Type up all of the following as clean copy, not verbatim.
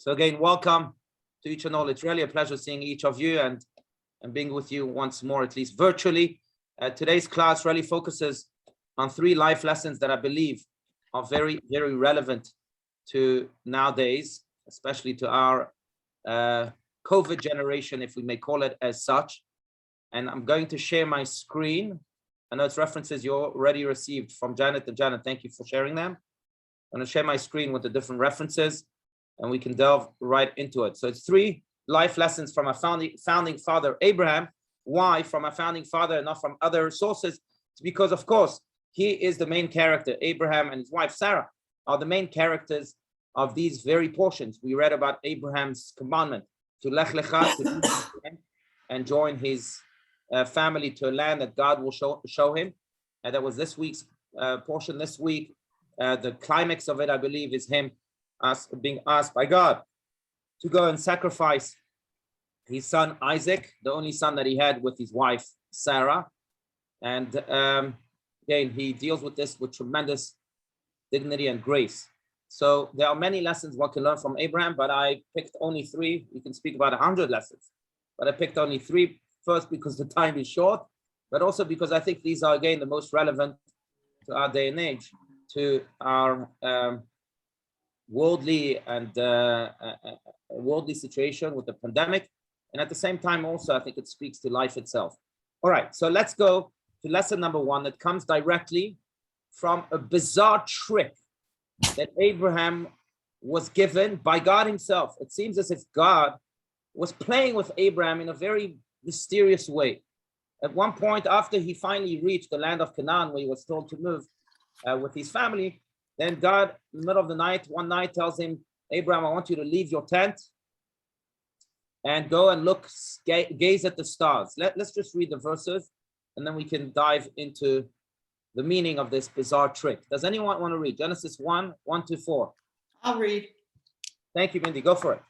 So again, welcome to each and all. It's really a pleasure seeing each of you and being with you once more, at least virtually. Today's class really focuses on 3 life lessons that I believe are very, very relevant to nowadays, especially to our COVID generation, if we may call it as such. And I'm going to share my screen. I know it's references you already received from Janet and Janet. Thank you for sharing them. I'm going to share my screen with the different references and we can delve right into it. So it's 3 life lessons from our founding father, Abraham. Why from our founding father and not from other sources? It's because, of course, he is the main character. Abraham and his wife, Sarah, are the main characters of these very portions. We read about Abraham's commandment to lech lecha, to leave and join his family to a land that God will show him. And that was this week's portion this week. The climax of it, I believe, is him being asked by God to go and sacrifice his son Isaac, the only son that he had with his wife Sarah. And again, he deals with this with tremendous dignity and grace. So there are many lessons one can learn from Abraham, but I picked only 3. We can speak about 100 lessons, but I picked only 3. First, because the time is short, but also because I think these are, again, the most relevant to our day and age, to our worldly situation with the pandemic. And at the same time, also, I think it speaks to life itself. All right, so let's go to lesson number 1 that comes directly from a bizarre trick that Abraham was given by God himself. It seems as if God was playing with Abraham in a very mysterious way. At one point, after he finally reached the land of Canaan, where he was told to move with his family, then God, in the middle of the night, one night, tells him, Abraham, I want you to leave your tent and go and look, gaze at the stars. Let's just read the verses, and then we can dive into the meaning of this bizarre trick. Does anyone want to read Genesis 1:1-4? I'll read. Thank you, Mindy. Go for it.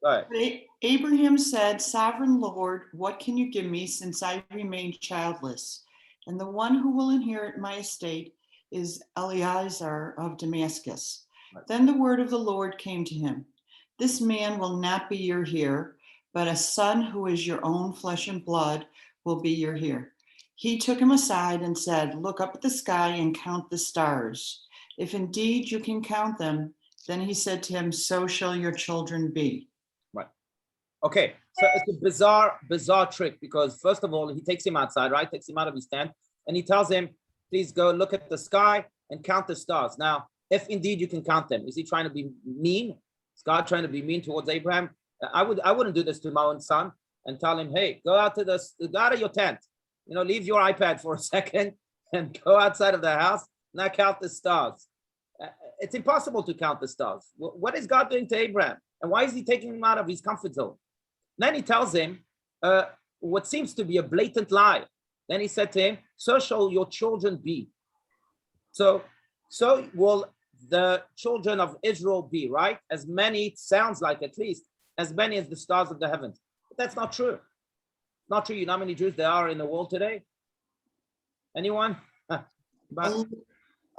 Go ahead. Abraham said, Sovereign Lord, what can you give me since I remain childless? And the one who will inherit my estate is Eliezer of Damascus. Right. Then the word of the Lord came to him. This man will not be your heir, but a son who is your own flesh and blood will be your heir. He took him aside and said, look up at the sky and count the stars. If indeed you can count them, then he said to him, so shall your children be. Right. Okay, so it's a bizarre trick because first of all, he takes him outside, right? Takes him out of his tent and he tells him, please go look at the sky and count the stars. Now, if indeed you can count them, is he trying to be mean? Is God trying to be mean towards Abraham? I wouldn't do this to my own son and tell him, hey, go out of your tent, leave your iPad for a second and go outside of the house, now count the stars. It's impossible to count the stars. What is God doing to Abraham? And why is he taking him out of his comfort zone? Then he tells him what seems to be a blatant lie. Then he said to him, so shall your children be. So will the children of Israel be, right? As many, it sounds like at least, as many as the stars of the heavens. But that's not true. Not true. You know how many Jews there are in the world today? Anyone? About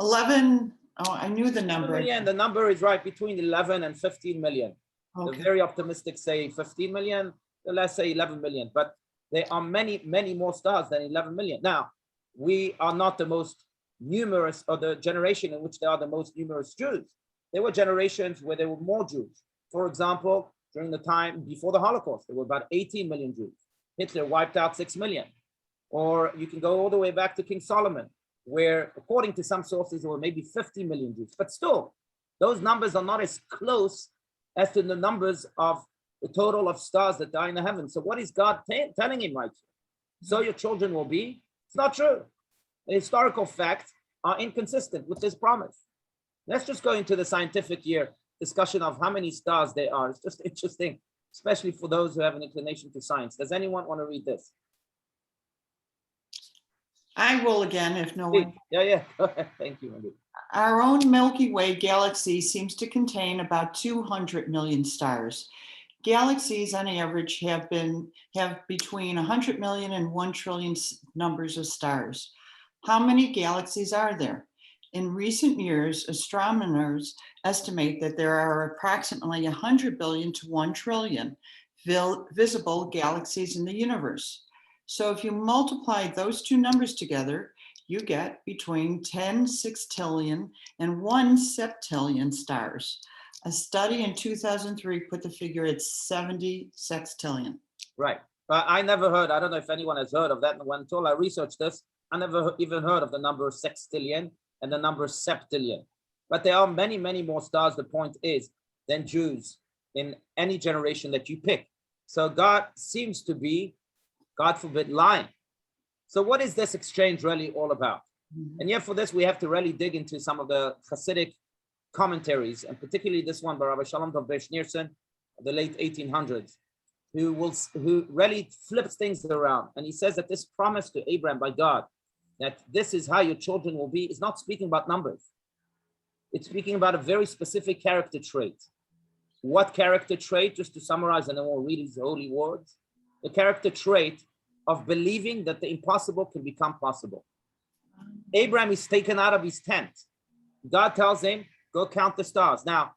11. Oh, I knew the number. Yeah, the number is right between 11 and 15 million. Okay. The very optimistic say 15 million, the less say 11 million. But there are many, many more stars than 11 million. Now, we are not the most numerous, or the generation in which there are the most numerous Jews. There were generations where there were more Jews. For example, during the time before the Holocaust, there were about 18 million Jews. Hitler wiped out 6 million. Or you can go all the way back to King Solomon, where according to some sources, there were maybe 50 million Jews. But still, those numbers are not as close as to the numbers of the total of stars that are in the heavens. So what is God telling him right here? So your children will be? It's not true. The historical facts are inconsistent with this promise. Let's just go into the scientific discussion of how many stars there are. It's just interesting, especially for those who have an inclination to science. Does anyone want to read this? I will again, if no one. Yeah. Go ahead. Thank you, Andy. Our own Milky Way galaxy seems to contain about 200 million stars. Galaxies, on average, have between 100 million and 1 trillion numbers of stars. How many galaxies are there? In recent years, astronomers estimate that there are approximately 100 billion to 1 trillion visible galaxies in the universe. So if you multiply those two numbers together, you get between 10 sextillion and 1 septillion stars. A study in 2003 put the figure at 70 sextillion. Right. I never heard, I don't know if anyone has heard of that. Until I researched this, I never even heard of the number sextillion and the number septillion. But there are many, many more stars, the point is, than Jews in any generation that you pick. So God seems to be, God forbid, lying. So what is this exchange really all about? And yet for this, we have to really dig into some of the Hasidic commentaries, and particularly this one by Rabbi Shalom of Schneerson, the late 1800s, who really flips things around. And he says that this promise to Abraham by God, that this is how your children will be, is not speaking about numbers. It's speaking about a very specific character trait. What character trait? Just to summarize, and then we'll read his holy words. The character trait of believing that the impossible can become possible. Abraham is taken out of his tent. God tells him, go count the stars. Now,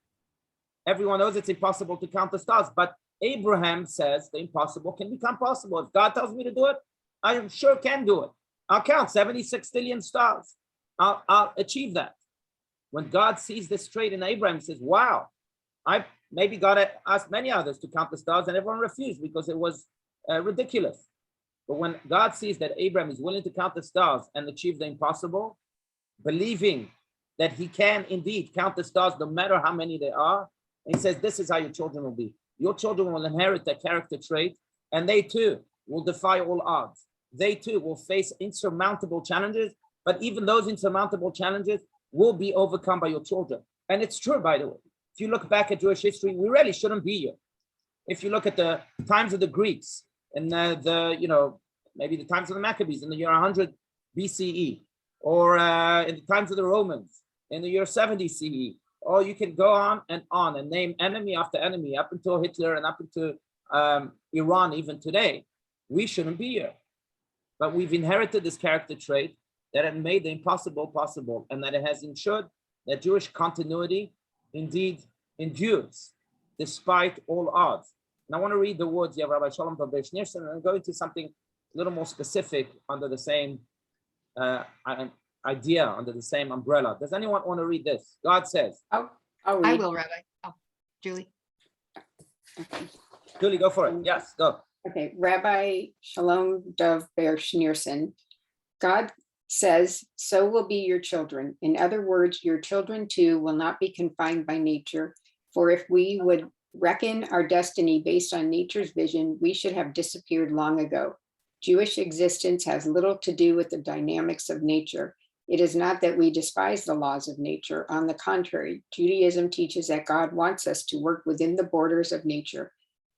everyone knows it's impossible to count the stars, but Abraham says the impossible can become possible. If God tells me to do it, I sure can do it. I'll count 76 billion stars. I'll achieve that. When God sees this trait in Abraham, he says, wow, maybe God had asked many others to count the stars and everyone refused because it was ridiculous. But when God sees that Abraham is willing to count the stars and achieve the impossible, believing that he can indeed count the stars no matter how many there are, and he says, this is how your children will be. Your children will inherit that character trait, and they too will defy all odds. They too will face insurmountable challenges, but even those insurmountable challenges will be overcome by your children. And it's true, by the way. If you look back at Jewish history, we really shouldn't be here. If you look at the times of the Greeks and maybe the times of the Maccabees in the year 100 BCE, or in the times of the Romans in the year 70 CE, or you can go on and name enemy after enemy up until Hitler and up into Iran even today, we shouldn't be here. But we've inherited this character trait that had made the impossible possible, and that it has ensured that Jewish continuity indeed endures despite all odds. And I want to read the words of Rabbi Shalom of Schneerson and go into something a little more specific under the same idea, under the same umbrella. Does anyone want to read this? God says. I will, Rabbi. Oh, Julie. Okay. Julie, go for it. Yes, go. Okay. Rabbi Shalom Dov Ber Schneerson. God says, so will be your children. In other words, your children too will not be confined by nature. For if we would reckon our destiny based on nature's vision, we should have disappeared long ago. Jewish existence has little to do with the dynamics of nature. It is not that we despise the laws of nature. On the contrary, Judaism teaches that God wants us to work within the borders of nature.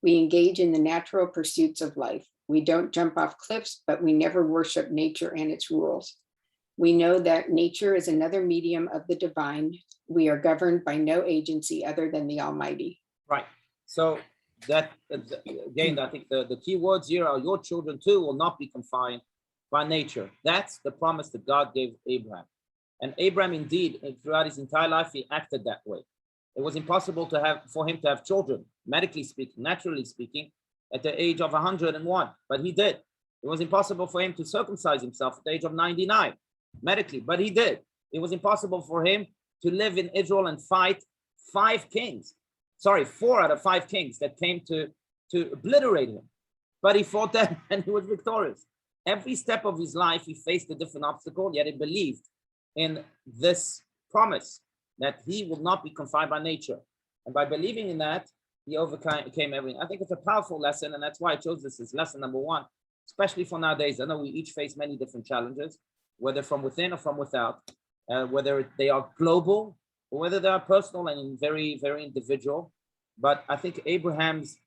We engage in the natural pursuits of life. We don't jump off cliffs, but we never worship nature and its rules. We know that nature is another medium of the divine. We are governed by no agency other than the Almighty. Right. So that, again, I think the key words here are your children too will not be confined by nature. That's the promise that God gave Abraham. And Abraham, indeed, throughout his entire life, he acted that way. It was impossible for him to have children, medically speaking, naturally speaking, at the age of 101, but he did. It was impossible for him to circumcise himself at the age of 99, medically, but he did. It was impossible for him to live in Israel and fight 4 out of 5 kings that came to obliterate him. But he fought them and he was victorious. Every step of his life, he faced a different obstacle, yet he believed in this promise that he will not be confined by nature. And by believing in that, he overcame everything. I think it's a powerful lesson, and that's why I chose this as lesson number 1, especially for nowadays. I know we each face many different challenges, whether from within or from without, whether they are global or whether they are personal and very, very individual. But I think Abraham's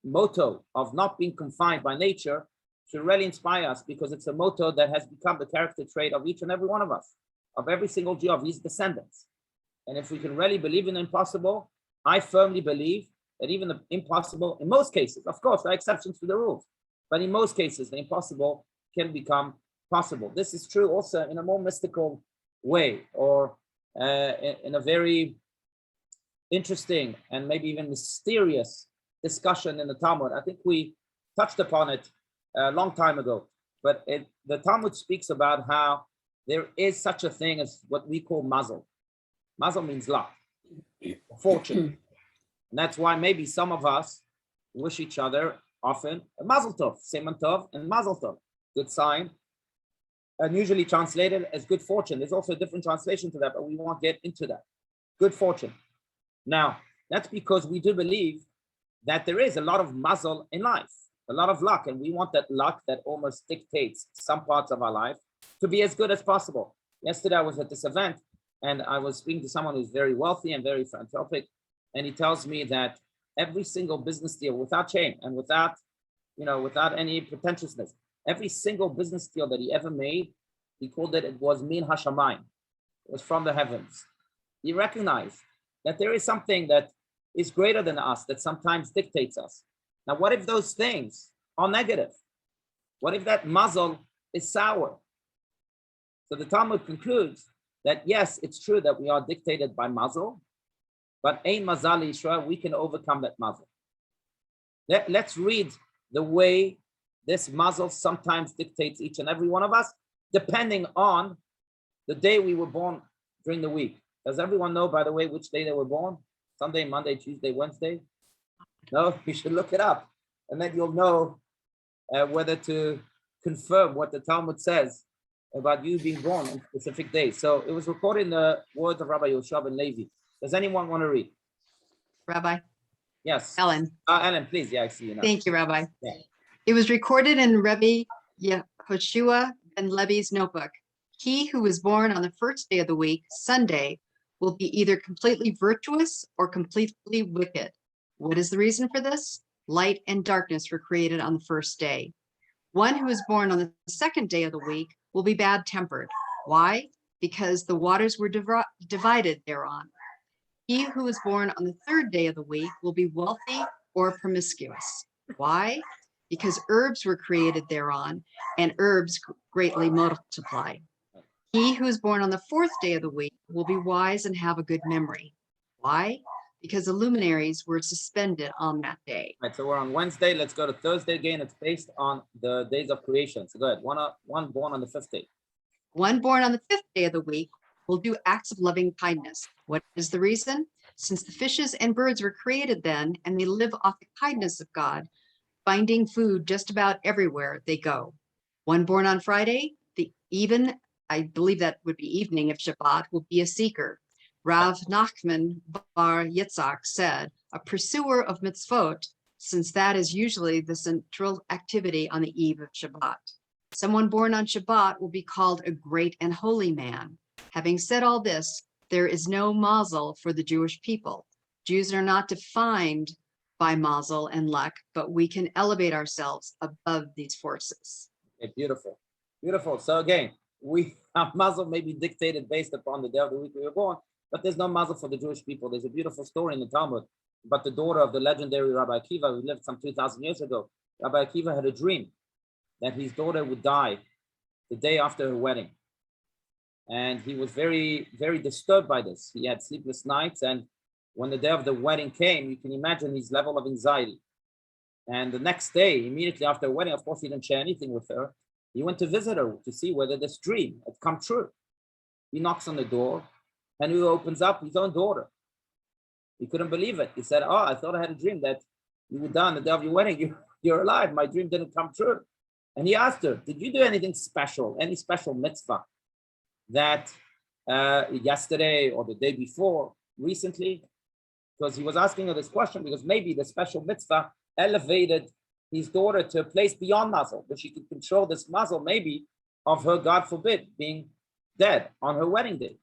motto of not being confined by nature should really inspire us, because it's a motto that has become the character trait of each and every one of us, of every single Jew, of his descendants. And if we can really believe in the impossible, I firmly believe that even the impossible, in most cases, of course, there are exceptions to the rules, but in most cases, the impossible can become possible. This is true also in a more mystical way, or in a very interesting and maybe even mysterious discussion in the Talmud. I think we touched upon it a long time ago, but the Talmud speaks about how there is such a thing as what we call mazel. Mazel means luck, fortune. And that's why maybe some of us wish each other often a mazel tov, seman tov and mazel tov, good sign, and usually translated as good fortune. There's also a different translation to that, but we won't get into that. Good fortune. Now, that's because we do believe that there is a lot of mazel in life, a lot of luck, and we want that luck that almost dictates some parts of our life to be as good as possible. Yesterday, I was at this event, and I was speaking to someone who's very wealthy and very philanthropic, and he tells me that every single business deal, without shame and without any pretentiousness, every single business deal that he ever made, he called it was min hashamayim. It was from the heavens. He recognized that there is something that is greater than us that sometimes dictates us. Now, what if those things are negative? What if that mazel is sour? So the Talmud concludes that yes, it's true that we are dictated by mazel, but ein mazal Yisrael, we can overcome that mazel. Let's read the way this mazel sometimes dictates each and every one of us, depending on the day we were born during the week. Does everyone know, by the way, which day they were born? Sunday, Monday, Tuesday, Wednesday? No, you should look it up. And then you'll know whether to confirm what the Talmud says about you being born on specific days. So it was recorded in the words of Rabbi Allouche and Levi. Does anyone want to read? Rabbi. Yes. Ellen. Ellen, please. Yeah, I see you now. Thank you, Rabbi. Yeah. It was recorded in Rabbi Yehoshua ben Levi's notebook. He who was born on the first day of the week, Sunday, will be either completely virtuous or completely wicked. What is the reason for this? Light and darkness were created on the first day. One who is born on the second day of the week will be bad-tempered. Why? Because the waters were divided thereon. He who was born on the third day of the week will be wealthy or promiscuous. Why? Because herbs were created thereon, and herbs greatly multiply. He who is born on the fourth day of the week will be wise and have a good memory. Why? Because the luminaries were suspended on that day. Right, so we're on Wednesday. Let's go to Thursday again. It's based on the days of creation. So go ahead. One born on the fifth day. One born on the fifth day of the week will do acts of loving kindness. What is the reason? Since the fishes and birds were created then, and they live off the kindness of God, finding food just about everywhere they go. One born on Friday, I believe that would be evening of Shabbat, will be a seeker. Rav Nachman bar Yitzhak said, a pursuer of mitzvot, since that is usually the central activity on the eve of Shabbat. Someone born on Shabbat will be called a great and holy man. Having said all this, there is no mazel for the Jewish people. Jews are not defined by mazel and luck, but we can elevate ourselves above these forces. Okay, beautiful. Beautiful. So again, our mazel may be dictated based upon the day of the week we were born, but there's no mazel for the Jewish people. There's a beautiful story in the Talmud about the daughter of the legendary Rabbi Akiva, who lived some 2,000 years ago. Rabbi Akiva had a dream that his daughter would die the day after her wedding. And he was very, very disturbed by this. He had sleepless nights, and when the day of the wedding came, you can imagine his level of anxiety. And the next day, immediately after the wedding, of course, he didn't share anything with her. He went to visit her to see whether this dream had come true. He knocks on the door, and who opens up? His own daughter. He couldn't believe it. He said, oh, I thought I had a dream that you were done the day of your wedding. You're alive. My dream didn't come true. And he asked her, did you do anything special, any special mitzvah that yesterday or the day before, recently? Because he was asking her this question because maybe the special mitzvah elevated his daughter to a place beyond mazel, where she could control this mazel, maybe, of her, God forbid, being dead on her wedding day.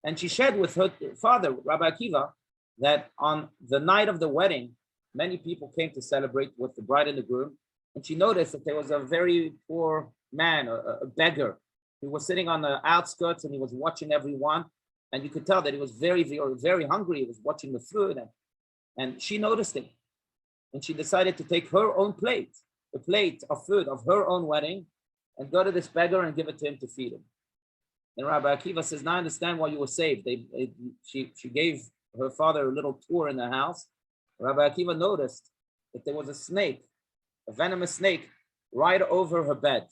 And she shared with her father, Rabbi Akiva, that on the night of the wedding, many people came to celebrate with the bride and the groom. And she noticed that there was a very poor man, a beggar, who was sitting on the outskirts, and he was watching everyone. And you could tell that he was very, very, very hungry. He was watching the food, and she noticed him. And she decided to take her own plate, the plate of food of her own wedding, and go to this beggar and give it to him to feed him. And Rabbi Akiva says, now I understand why you were saved. She gave her father a little tour in the house. Rabbi Akiva noticed that there was a snake, a venomous snake, right over her bed.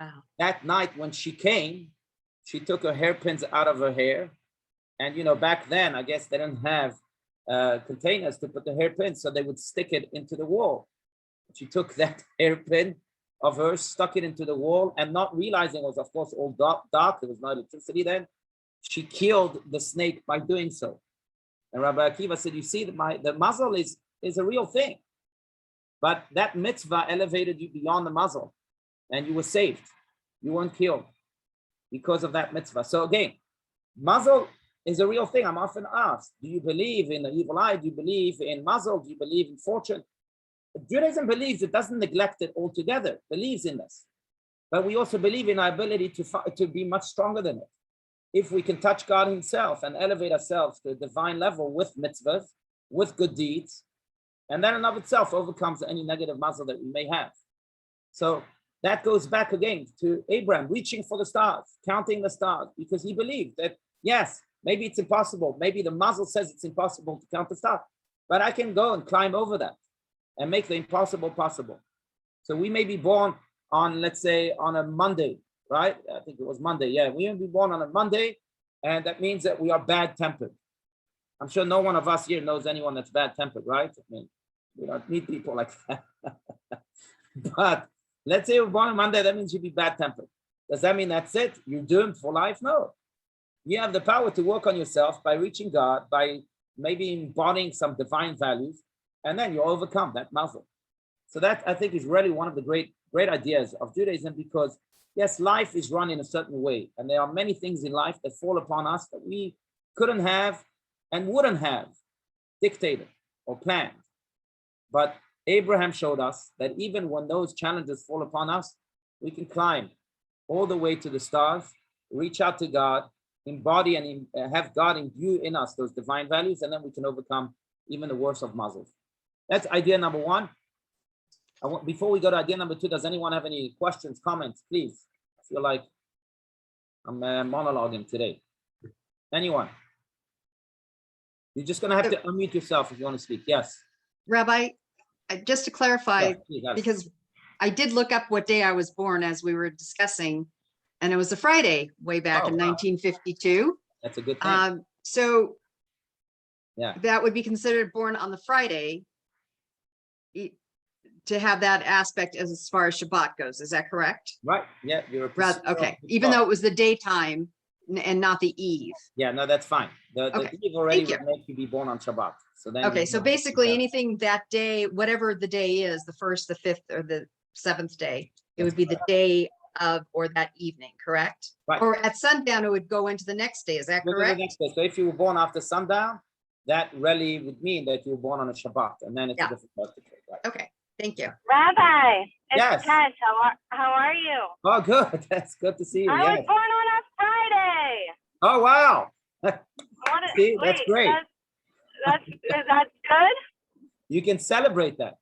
Wow. That night when she came, she took her hairpins out of her hair. And, back then, I guess they didn't have containers to put the hairpins, so they would stick it into the wall. She took that hairpin of hers, stuck it into the wall, and not realizing it was, of course, all dark. There was no electricity then. She killed the snake by doing so. And Rabbi Akiva said, you see, the muzzle is a real thing. But that mitzvah elevated you beyond the muzzle, and you were saved. You weren't killed because of that mitzvah. So again, muzzle is a real thing. I'm often asked, do you believe in the evil eye? Do you believe in muzzle? Do you believe in fortune? Judaism believes, it doesn't neglect it altogether, believes in this. But we also believe in our ability to be much stronger than it. If we can touch God himself and elevate ourselves to a divine level with mitzvahs, with good deeds, and that in of itself overcomes any negative muzzle that we may have. So that goes back again to Abraham, reaching for the stars, counting the stars, because he believed that, yes, maybe it's impossible. Maybe the muzzle says it's impossible to count the stars, but I can go and climb over that and make the impossible possible. So we may be born on, let's say, on a Monday, right? I think it was Monday. Yeah, we may be born on a Monday, and that means that we are bad-tempered. I'm sure no one of us here knows anyone that's bad-tempered, right? I mean, we don't need people like that. But let's say you're born on Monday, that means you'll be bad-tempered. Does that mean that's it? You're doomed for life? No. You have the power to work on yourself by reaching God, by maybe embodying some divine values, and then you overcome that muzzle. So that, I think, is really one of the great ideas of Judaism, because yes, life is run in a certain way, and there are many things in life that fall upon us that we couldn't have and wouldn't have dictated or planned. But Abraham showed us that even when those challenges fall upon us, we can climb all the way to the stars, reach out to God, embody and have God imbue in us those divine values, and then we can overcome even the worst of muzzles. That's idea number one. Before we go to idea number two, does anyone have any questions, comments, please? I feel like I'm monologuing today. Anyone? You're just going to have to unmute yourself if you want to speak. Yes. Rabbi, just to clarify, Yes, please, yes. because I did look up what day I was born as we were discussing, and it was a Friday way back in wow. 1952. That's a good thing. So Yeah. that would be considered born on the Friday to have that aspect as far as Shabbat goes. Is that correct? Right. Yeah. You're a Okay. Even though it was the daytime and not the eve. Yeah, no, that's fine. The Okay, eve already thank would make you be born on Shabbat. So then Okay, so basically anything that day, whatever the day is, the first, the fifth, or the seventh day, it would be the day of or that evening, correct? Right. Or at sundown, it would go into the next day. Is that Look at the correct? next day. So if you were born after sundown, that really would mean that you were born on a Shabbat, and then it's Yeah. a different birthday. Right. Okay, thank you. Rabbi, it's Yes. Tess. How are you? Oh, good. That's good to see you. I Yes. was born on a Friday. Oh, wow. See, Wait, that's great. Is that good? You can celebrate that.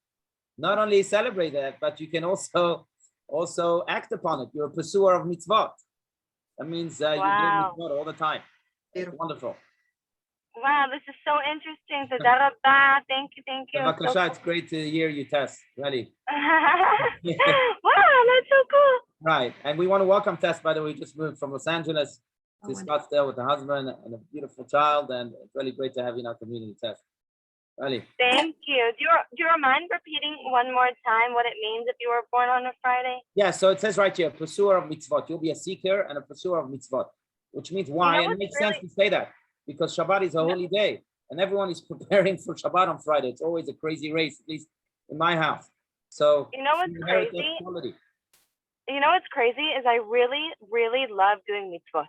Not only celebrate that, but you can also act upon it. You're a pursuer of mitzvot. That means you do Wow. mitzvot all the time. Beautiful. Wonderful. Wow, this is so interesting. So, thank you. Bavakasha, it's great to hear you, Tess. Really. Wow, that's so cool. Right. And we want to welcome Tess, by the way. Just moved from Los Angeles to Oh, Scottsdale with her husband and a beautiful child. And it's really great to have you in our community, Tess. Really. Thank you. Do you mind repeating one more time what it means if you were born on a Friday? Yeah, so it says right here, pursuer of mitzvot. You'll be a seeker and a pursuer of mitzvot, which means why? You know And it makes what's sense to say that because Shabbat is a holy day and everyone is preparing for Shabbat on Friday. It's always a crazy race, at least in my house. So You know what's you inherit that crazy? quality. You know what's crazy is I really, really love doing mitzvot.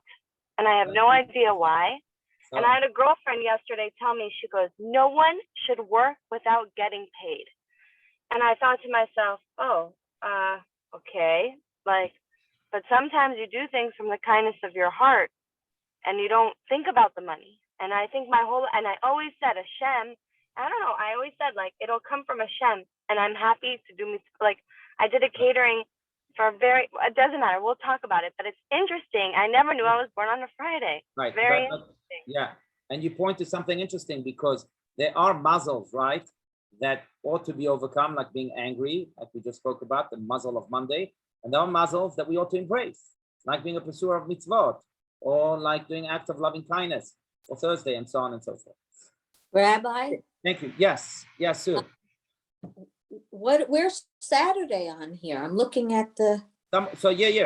And I have no idea why. So, And I had a girlfriend yesterday tell me, she goes, no one should work without getting paid. And I thought to myself, okay. But sometimes you do things from the kindness of your heart and you don't think about the money. And I think and I always said Hashem, I don't know, I always said it'll come from Hashem and I'm happy to do, I did a catering it doesn't matter. We'll talk about it, but it's interesting. I never knew I was born on a Friday. Right. Very interesting. Yeah. And you point to something interesting because there are muzzles, right, that ought to be overcome, like being angry, like we just spoke about, the muzzle of Monday. And there are muzzles that we ought to embrace, like being a pursuer of mitzvot, or like doing acts of loving kindness for Thursday, and so on and so forth. Rabbi, Thank you. Yes. Yes, Sue. where's Saturday on here? I'm looking at the,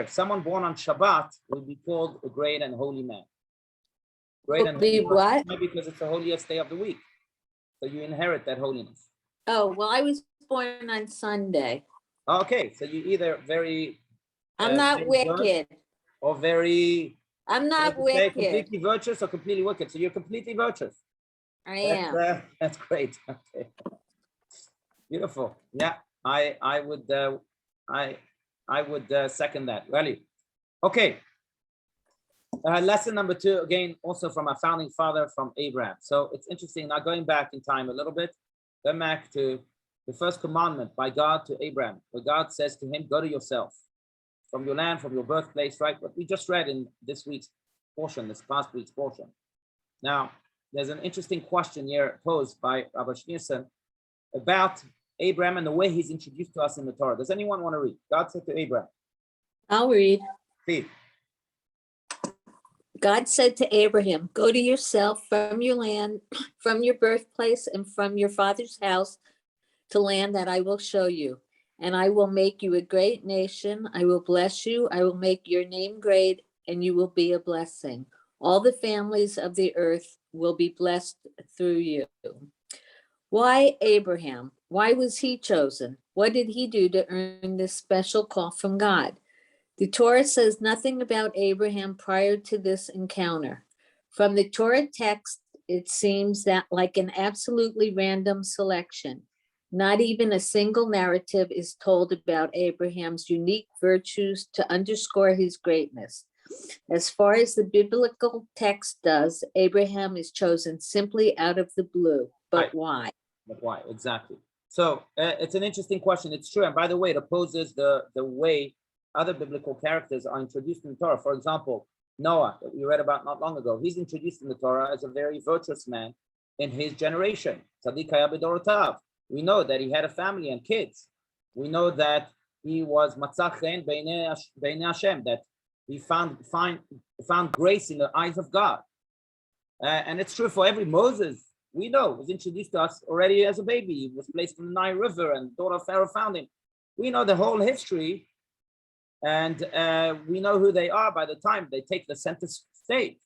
Someone born on Shabbat will be called a great and holy man. Great Will and be holy what? man because it's the holiest day of the week. So you inherit that holiness. oh, well, I was born on Sunday. Okay, so you either very I'm not very good wicked. or very I'm not what do you say, wicked. completely virtuous or completely wicked. So you're completely virtuous. I am. That's great. Okay. Beautiful. Yeah, I would second that. Really. Okay. Lesson number 2, again, also from our founding father, from Abraham. So it's interesting now, going back in time a little bit, going back to the first commandment by God to Abraham, where God says to him, go to yourself from your land, from your birthplace, right? What we just read in this week's portion, this past week's portion. Now, there's an interesting question here posed by Rabbi Schneerson about Abraham and the way he's introduced to us in the Torah. Does anyone want to read? God said to Abraham. I'll read. Steve. God said to Abraham, go to yourself from your land, from your birthplace, and from your father's house to land that I will show you. And I will make you a great nation. I will bless you. I will make your name great, and you will be a blessing. All the families of the earth will be blessed through you. Why Abraham? Why was he chosen? What did he do to earn this special call from God? The Torah says nothing about Abraham prior to this encounter. From the Torah text, it seems that like an absolutely random selection. Not even a single narrative is told about Abraham's unique virtues to underscore his greatness. As far as the biblical text does, Abraham is chosen simply out of the blue. But why? But why? Exactly. So it's an interesting question. It's true. And by the way, it opposes the way other biblical characters are introduced in the Torah. For example, Noah, that we read about not long ago, he's introduced in the Torah as a very virtuous man in his generation. Tzaddik haya b'dorotav. We know that he had a family and kids. We know that he was matzach chen b'nei Hashem, that he found grace in the eyes of God. And it's true for every Moses, we know, was introduced to us already as a baby. He was placed in the Nile River and the daughter of Pharaoh found him. We know the whole history, and we know who they are by the time they take the center stage.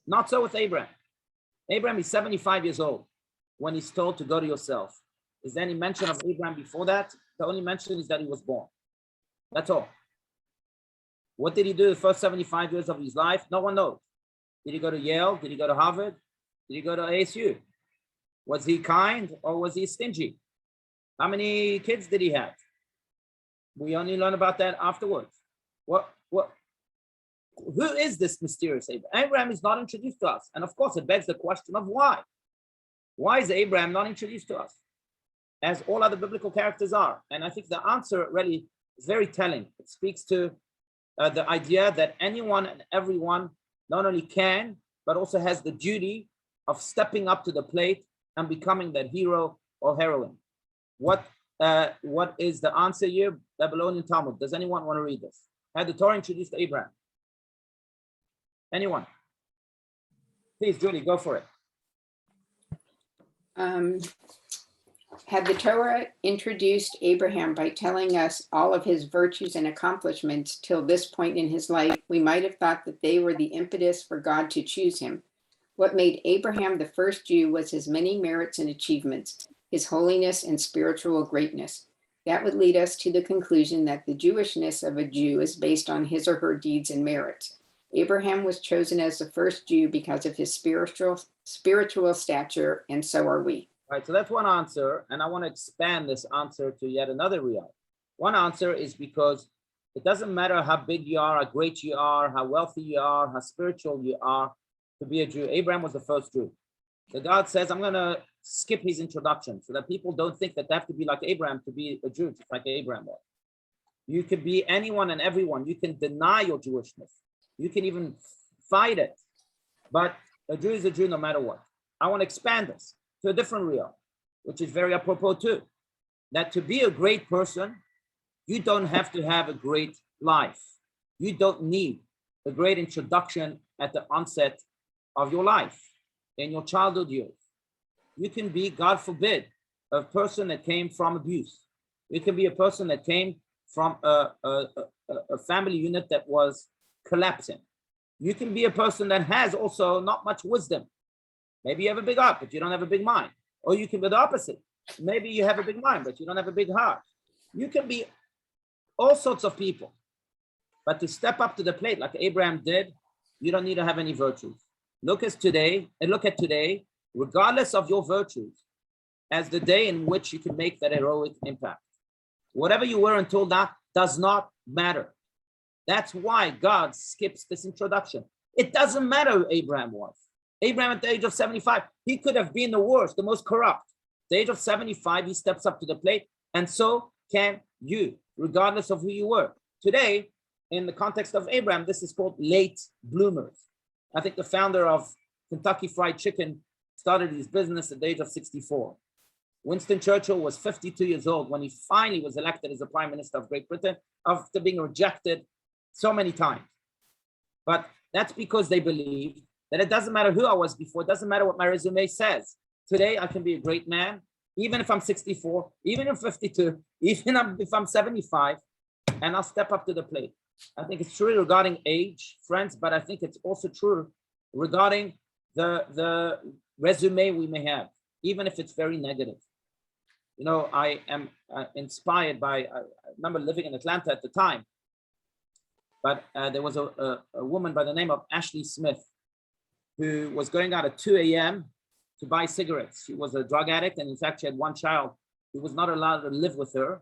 Not so with Abraham. Abraham is 75 years old when he's told to go to yourself. Is there any mention of Abraham before that? The only mention is that he was born. That's all. What did he do the first 75 years of his life? No one knows. Did he go to Yale? Did he go to Harvard? Did he go to ASU? Was he kind or was he stingy? How many kids did he have? We only learn about that afterwards. Who is this mysterious Abraham? Abraham is not introduced to us. And of course, it begs the question of why. Why is Abraham not introduced to us? As all other biblical characters are. And I think the answer really is very telling. It speaks to the idea that anyone and everyone not only can, but also has the duty of stepping up to the plate and becoming that hero or heroine. What is the answer here? Babylonian Talmud. Does anyone want to read this? Had the Torah introduced to Abraham? Anyone? Please, Julie, go for it. Had the Torah introduced Abraham by telling us all of his virtues and accomplishments till this point in his life, we might have thought that they were the impetus for God to choose him. What made Abraham the first Jew was his many merits and achievements, his holiness and spiritual greatness. That would lead us to the conclusion that the Jewishness of a Jew is based on his or her deeds and merits. Abraham was chosen as the first Jew because of his spiritual stature, and so are we. Right, so that's one answer, and I want to expand this answer to yet another reality. One answer is because it doesn't matter how big you are, how great you are, how wealthy you are, how spiritual you are to be a Jew. Abraham was the first Jew. So God says, I'm going to skip his introduction so that people don't think that they have to be like Abraham to be a Jew, just like Abraham was. You can be anyone and everyone. You can deny your Jewishness. You can even fight it. But a Jew is a Jew no matter what. I want to expand this to a different realm, which is very apropos too. That to be a great person, you don't have to have a great life. You don't need a great introduction at the onset of your life, in your childhood years. You can be, God forbid, a person that came from abuse. You can be a person that came from a family unit that was collapsing. You can be a person that has also not much wisdom. Maybe you have a big heart, but you don't have a big mind. Or you can be the opposite. Maybe you have a big mind, but you don't have a big heart. You can be all sorts of people. But to step up to the plate like Abraham did, you don't need to have any virtues. Look at today, regardless of your virtues, as the day in which you can make that heroic impact. Whatever you were until now does not matter. That's why God skips this introduction. It doesn't matter who Abraham was. Abraham at the age of 75, he could have been the worst, the most corrupt. At the age of 75, he steps up to the plate, and so can you, regardless of who you were. Today, in the context of Abraham, this is called late bloomers. I think the founder of Kentucky Fried Chicken started his business at the age of 64. Winston Churchill was 52 years old when he finally was elected as the Prime Minister of Great Britain after being rejected so many times. But that's because they believed that it doesn't matter who I was before, it doesn't matter what my resume says. Today, I can be a great man, even if I'm 64, even if 52, even if I'm 75, and I'll step up to the plate. I think it's true regarding age, friends, but I think it's also true regarding the resume we may have, even if it's very negative. You know, I am inspired by, I remember living in Atlanta at the time, but there was a woman by the name of Ashley Smith who was going out at 2 a.m. to buy cigarettes. She was a drug addict, and in fact, she had one child who was not allowed to live with her.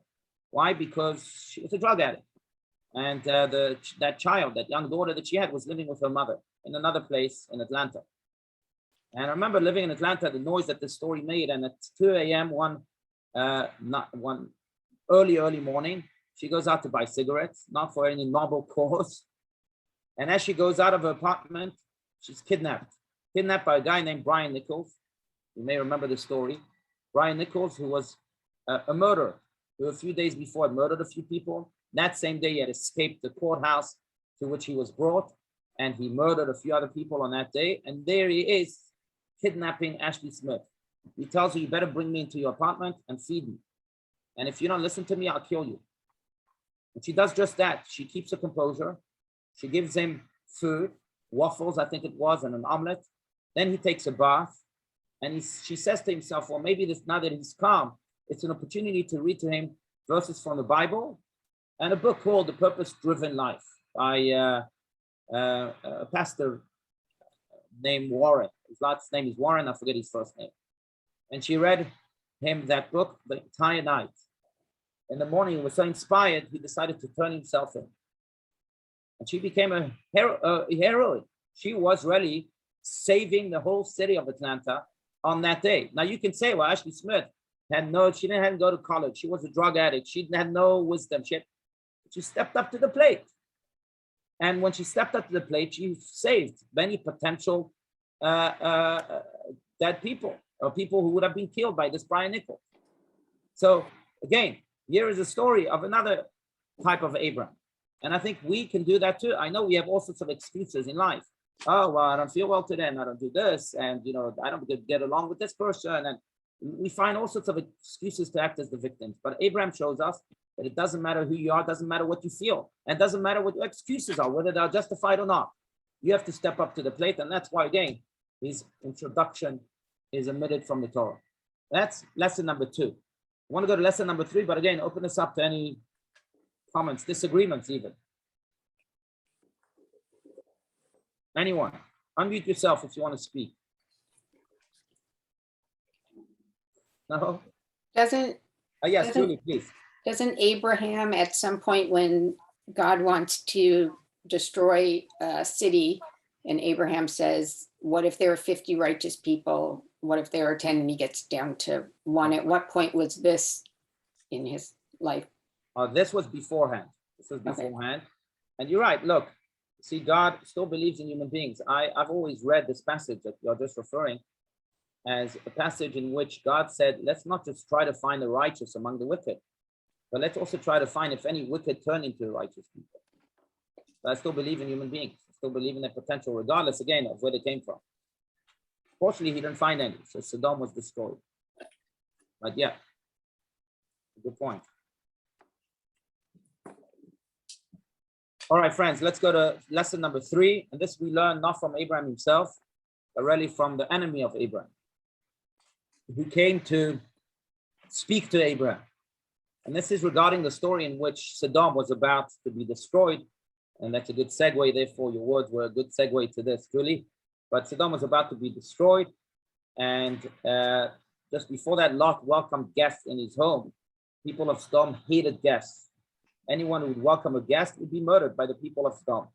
Why? Because she was a drug addict. And that child, that young daughter that she had, was living with her mother in another place in Atlanta. And I remember living in Atlanta, the noise that this story made. And at 2 a.m. one early morning, she goes out to buy cigarettes, not for any noble cause. And as she goes out of her apartment, she's kidnapped by a guy named Brian Nichols. You may remember the story. Brian Nichols, who was a murderer, who a few days before had murdered a few people. That same day, he had escaped the courthouse to which he was brought, and he murdered a few other people on that day. And there he is, kidnapping Ashley Smith. He tells her, you better bring me into your apartment and feed me. And if you don't listen to me, I'll kill you. And she does just that. She keeps her composure. She gives him food, waffles, I think it was, and an omelet. Then he takes a bath. And she says to himself, well, maybe now that he's calm, it's an opportunity to read to him verses from the Bible and a book called The Purpose-Driven Life by a pastor named Warren. His last name is Warren, I forget his first name. And she read him that book the entire night. In the morning, he was so inspired, he decided to turn himself in. And she became a heroine. She was really saving the whole city of Atlanta on that day. Now you can say, well, Ashley Smith she didn't have to go to college. She was a drug addict. She had no wisdom. She stepped up to the plate. And when she stepped up to the plate, she saved many potential dead people, or people who would have been killed by this Brian Nichols. So again, here is a story of another type of Abraham. And I think we can do that too. I know we have all sorts of excuses in life. Oh, well, I don't feel well today, and I don't do this, and I don't get along with this person. And we find all sorts of excuses to act as the victims. But Abraham shows us that it doesn't matter who you are, it doesn't matter what you feel, and it doesn't matter what your excuses are, whether they're justified or not. You have to step up to the plate, and that's why, again, his introduction is omitted from the Torah. That's lesson number 2. I want to go to lesson number 3, but again, open this up to any comments, disagreements even. Anyone? Unmute yourself if you want to speak. No? Doesn't Yes, Julie, please. Doesn't Abraham at some point, when God wants to destroy a city, and Abraham says, what if there are 50 righteous people? What if there are 10? And he gets down to 1. At what point was this in his life? This was beforehand. This is beforehand. And you're right. Look, see, God still believes in human beings. I've always read this passage that you're just referring as a passage in which God said, let's not just try to find the righteous among the wicked, but let's also try to find if any wicked turn into righteous people. But I still believe in human beings. I still believe in their potential, regardless, again, of where they came from. Fortunately, he didn't find any, so Sodom was destroyed. But yeah, good point. All right, friends, let's go to lesson number 3. And this we learn not from Abraham himself, but really from the enemy of Abraham, who came to speak to Abraham. And this is regarding the story in which Sodom was about to be destroyed. And that's a good segue. Therefore, your words were a good segue to this, truly. But Sodom was about to be destroyed. And just before that, Lot welcomed guests in his home. People of Sodom hated guests. Anyone who would welcome a guest would be murdered by the people of Sodom.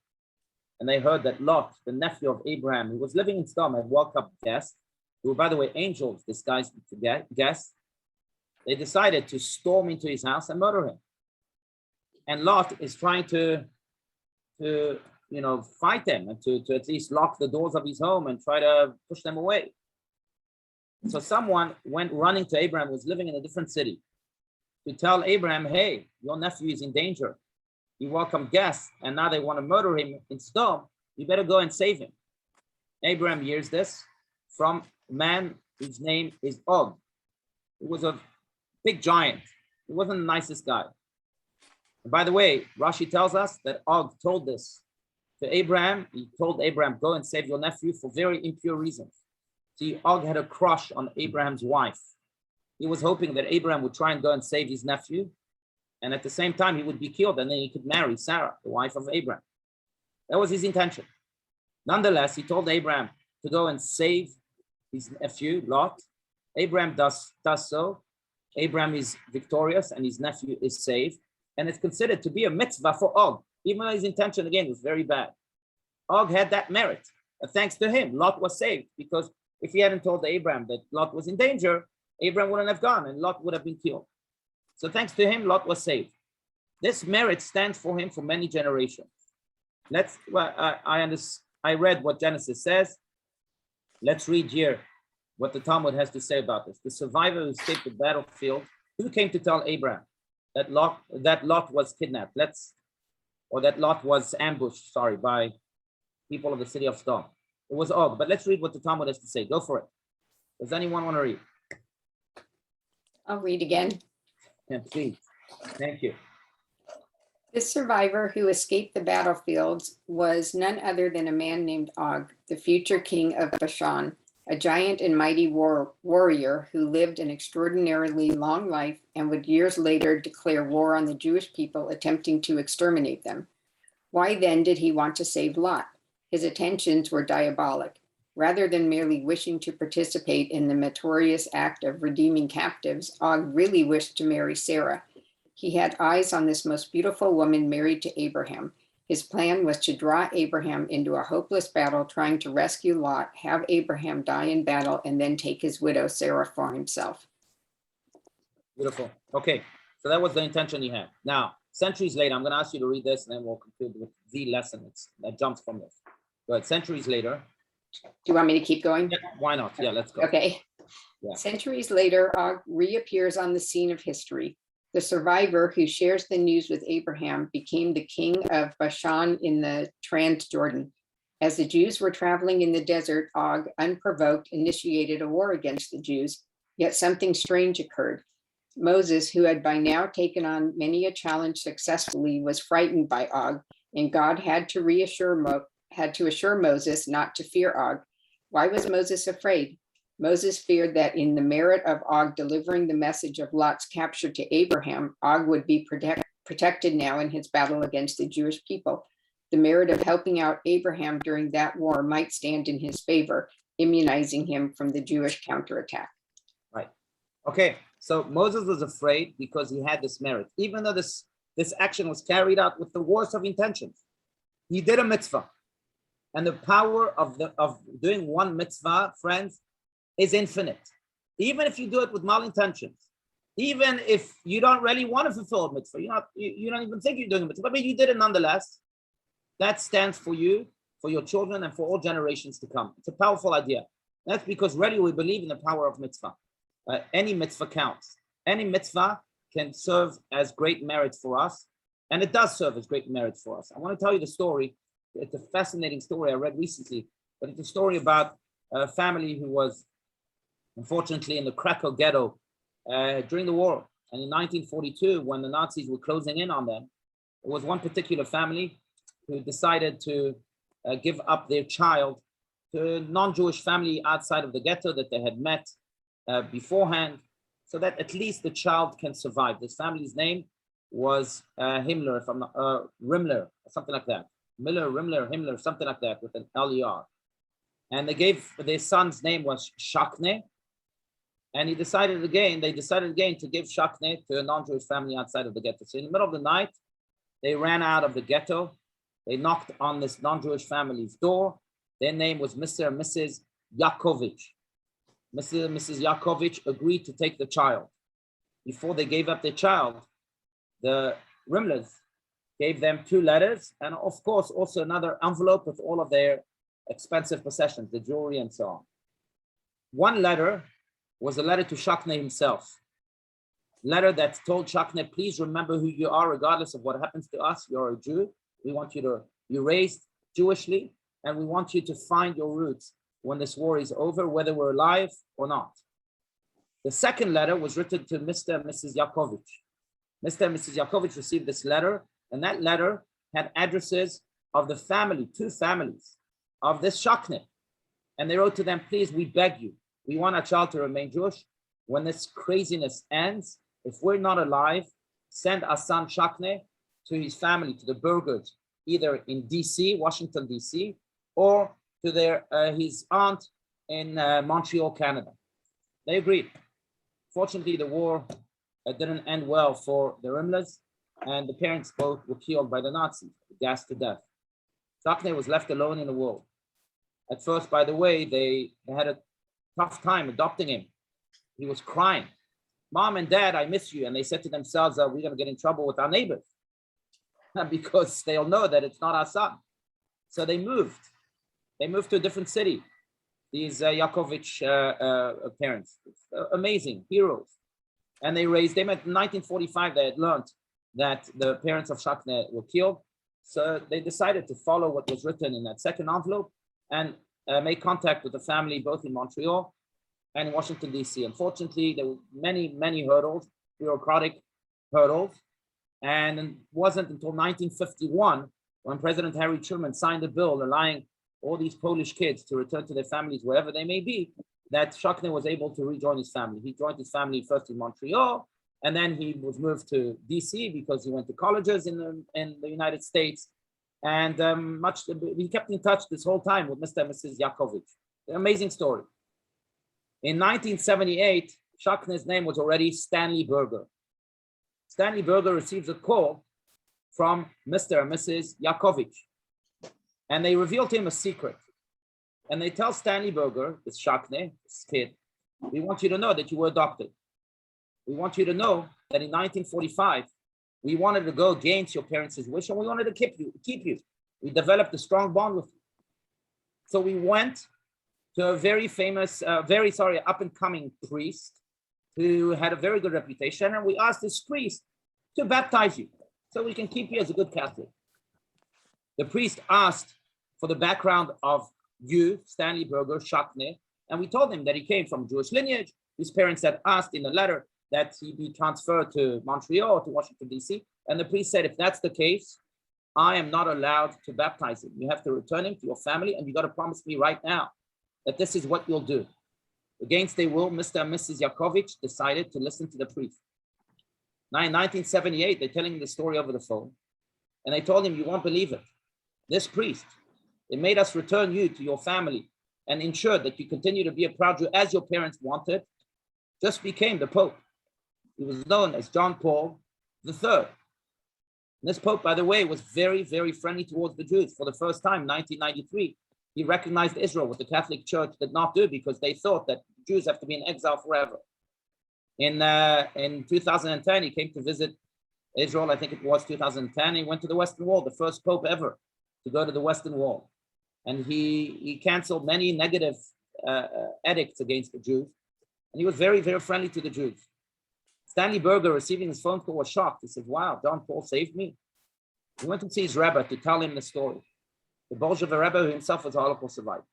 And they heard that Lot, the nephew of Abraham, who was living in Sodom, had welcomed guests, who were, by the way, angels disguised to guests. They decided to storm into his house and murder him. And Lot is trying to fight them and to at least lock the doors of his home and try to push them away. So someone went running to Abraham, who was living in a different city, to tell Abraham, hey, your nephew is in danger. He welcomed guests, and now they want to murder him in Sodom. You better go and save him. Abraham hears this from a man whose name is Og. He was a big giant. He wasn't the nicest guy. And by the way, Rashi tells us that Og told this to Abraham. He told Abraham, go and save your nephew for very impure reasons. See, Og had a crush on Abraham's wife. He was hoping that Abraham would try and go and save his nephew. And at the same time, he would be killed, and then he could marry Sarah, the wife of Abraham. That was his intention. Nonetheless, he told Abraham to go and save his nephew, Lot. Abraham does so. Abraham is victorious, and his nephew is saved. And it's considered to be a mitzvah for Og, even though his intention, again, was very bad. Og had that merit. Thanks to him, Lot was saved, because if he hadn't told Abraham that Lot was in danger, Abraham wouldn't have gone, and Lot would have been killed. So thanks to him, Lot was saved. This merit stands for him for many generations. I read what Genesis says. Let's read here what the Talmud has to say about this. The survivor who escaped the battlefield, who came to tell Abraham that Lot was kidnapped, that Lot was ambushed, by people of the city of Sodom. It was Og, but let's read what the Talmud has to say. Go for it. Does anyone want to read? I'll read again. Yeah, please. Thank you. This survivor who escaped the battlefields was none other than a man named Og, the future king of Bashan, a giant and mighty warrior who lived an extraordinarily long life and would years later declare war on the Jewish people, attempting to exterminate them. Why then did he want to save Lot? His intentions were diabolic. Rather than merely wishing to participate in the meritorious act of redeeming captives, Og really wished to marry Sarah. He had eyes on this most beautiful woman married to Abraham. His plan was to draw Abraham into a hopeless battle trying to rescue Lot, have Abraham die in battle, and then take his widow Sarah for himself. Beautiful. Okay, so that was the intention he had. Now, centuries later, I'm going to ask you to read this, and then we'll conclude with the lesson that jumps from this. But centuries later. Do you want me to keep going? Yeah, why not? Yeah, let's go. Okay. Yeah. Centuries later, Og reappears on the scene of history. The survivor who shares the news with Abraham became the king of Bashan in the Transjordan. As the Jews were traveling in the desert, Og, unprovoked, initiated a war against the Jews. Yet something strange occurred. Moses, who had by now taken on many a challenge successfully, was frightened by Og, and God had to assure Moses not to fear Og. Why was Moses afraid? Moses feared that in the merit of Og delivering the message of Lot's capture to Abraham, Og would be protected now in his battle against the Jewish people. The merit of helping out Abraham during that war might stand in his favor, immunizing him from the Jewish counterattack. Right. Okay. So Moses was afraid because he had this merit, even though this action was carried out with the worst of intentions. He did a mitzvah, and the power of doing one mitzvah, friends, is infinite. Even if you do it with malintentions, Even if you don't really want to fulfill a mitzvah, you don't even think you're doing a mitzvah, but you did it nonetheless. That stands for you, for your children, and for all generations to come. It's a powerful idea. That's because really we believe in the power of mitzvah. Any mitzvah counts. Any mitzvah can serve as great merit for us, and it does serve as great merit for us. I want to tell you the story. It's a fascinating story I read recently, but it's a story about a family who was unfortunately in the Krakow ghetto during the war. And in 1942, when the Nazis were closing in on them, there was one particular family who decided to give up their child to a non-Jewish family outside of the ghetto that they had met beforehand, so that at least the child can survive. This family's name was Himmler, if I'm not, Rimmler, something like that. Miller, Rimmler, Himmler, something like that, with an L-E-R. And they gave, their son's name was Shakne, and they decided again to give Shakne to a non-Jewish family outside of the ghetto. So in the middle of the night, they ran out of the ghetto. They knocked on this non-Jewish family's door. Their name was Mr. and Mrs. Yakovich. Mr. and Mrs. Yakovich agreed to take the child. Before they gave up their child, the Rimlers gave them 2 letters, and of course also another envelope with all of their expensive possessions, the jewelry and so on. One letter was a letter to Shakne himself. Letter that told Shakne, please remember who you are regardless of what happens to us. You're a Jew. We want you to be raised Jewishly, and we want you to find your roots when this war is over, whether we're alive or not. The second letter was written to Mr. and Mrs. Yakovich. Mr. and Mrs. Yakovich received this letter, and that letter had addresses of the family, 2 families of this Shakne. And they wrote to them, please, we beg you, we want our child to remain Jewish. When this craziness ends, if we're not alive, send our son Shakne to his family, to the Burgers, either in DC, Washington, DC, or to his aunt in Montreal, Canada. They agreed. Fortunately, the war didn't end well for the Rimlers, and the parents both were killed by the Nazis, gassed to death. Shakne was left alone in the world. At first, by the way, they had a tough time adopting him. He was crying, Mom and Dad, I miss you. And they said to themselves, we're going to get in trouble with our neighbors because they'll know that it's not our son. So they moved. They moved to a different city. These Yakovich parents, amazing heroes. And they raised them. At 1945, they had learned that the parents of Shakne were killed. So they decided to follow what was written in that second envelope and make contact with the family, both in Montreal and in Washington, D.C. Unfortunately, there were many, many hurdles, bureaucratic hurdles. And it wasn't until 1951 when President Harry Truman signed a bill allowing all these Polish kids to return to their families wherever they may be, that Shakne was able to rejoin his family. He joined his family first in Montreal, and then he was moved to DC because he went to colleges in the United States. And he kept in touch this whole time with Mr. and Mrs. Yakovich. An amazing story. In 1978, Shakne's name was already Stanley Berger. Stanley Berger receives a call from Mr. and Mrs. Yakovich, and they reveal to him a secret. And they tell Stanley Berger, this Shakne, this kid, we want you to know that you were adopted. We want you to know that in 1945, we wanted to go against your parents' wish, and we wanted to keep you. We developed a strong bond with you. So we went to a very famous, up-and-coming priest who had a very good reputation, and we asked this priest to baptize you so we can keep you as a good Catholic. The priest asked for the background of you, Stanley Berger, Shakne, and we told him that he came from Jewish lineage. His parents had asked in a letter that he be transferred to Montreal or to Washington, D.C. And the priest said, if that's the case, I am not allowed to baptize him. You have to return him to your family, and you got to promise me right now that this is what you'll do. Against their will, Mr. and Mrs. Yakovich decided to listen to the priest. Now in 1978, they're telling the story over the phone, and they told him, you won't believe it. This priest, they made us return you to your family and ensure that you continue to be a proud Jew as your parents wanted, just became the Pope. He was known as John Paul III. And this Pope, by the way, was very, very friendly towards the Jews. For the first time, 1993, he recognized Israel, what the Catholic Church did not do because they thought that Jews have to be in exile forever. In 2010, he came to visit Israel. I think it was 2010. He went to the Western Wall, the first Pope ever to go to the Western Wall. And he canceled many negative edicts against the Jews. And he was very, very friendly to the Jews. Stanley Berger, receiving his phone call, was shocked. He said, wow, John Paul saved me. He went to see his Rebbe to tell him the story. The Bolshevik Rebbe, who himself was a Holocaust survivor.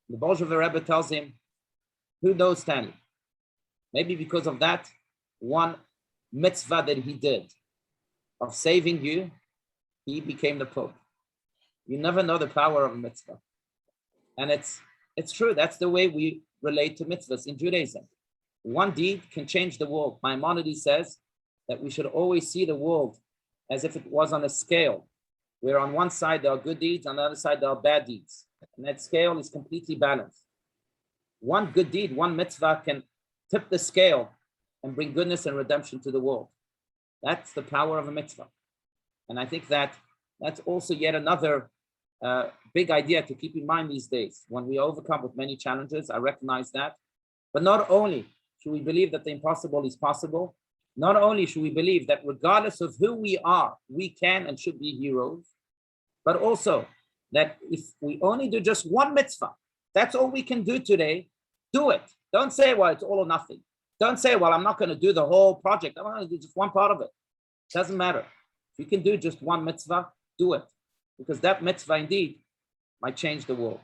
The Bolshevik Rebbe tells him, who knows Stanley? Maybe because of that one mitzvah that he did of saving you, he became the Pope. You never know the power of a mitzvah. And it's true. That's the way we relate to mitzvahs in Judaism. One deed can change the world. Maimonides says that we should always see the world as if it was on a scale, where on one side there are good deeds, on the other side there are bad deeds. And that scale is completely balanced. One good deed, one mitzvah can tip the scale and bring goodness and redemption to the world. That's the power of a mitzvah. And I think that that's also yet another big idea to keep in mind these days. When we overcome with many challenges, I recognize that. But not only should we believe that the impossible is possible, not only should we believe that regardless of who we are, we can and should be heroes, but also that if we only do just one mitzvah, that's all we can do today, do it. Don't say, well, it's all or nothing. Don't say, well, I'm not going to do the whole project. I'm going to do just one part of it. It doesn't matter. If you can do just one mitzvah, do it. Because that mitzvah indeed might change the world.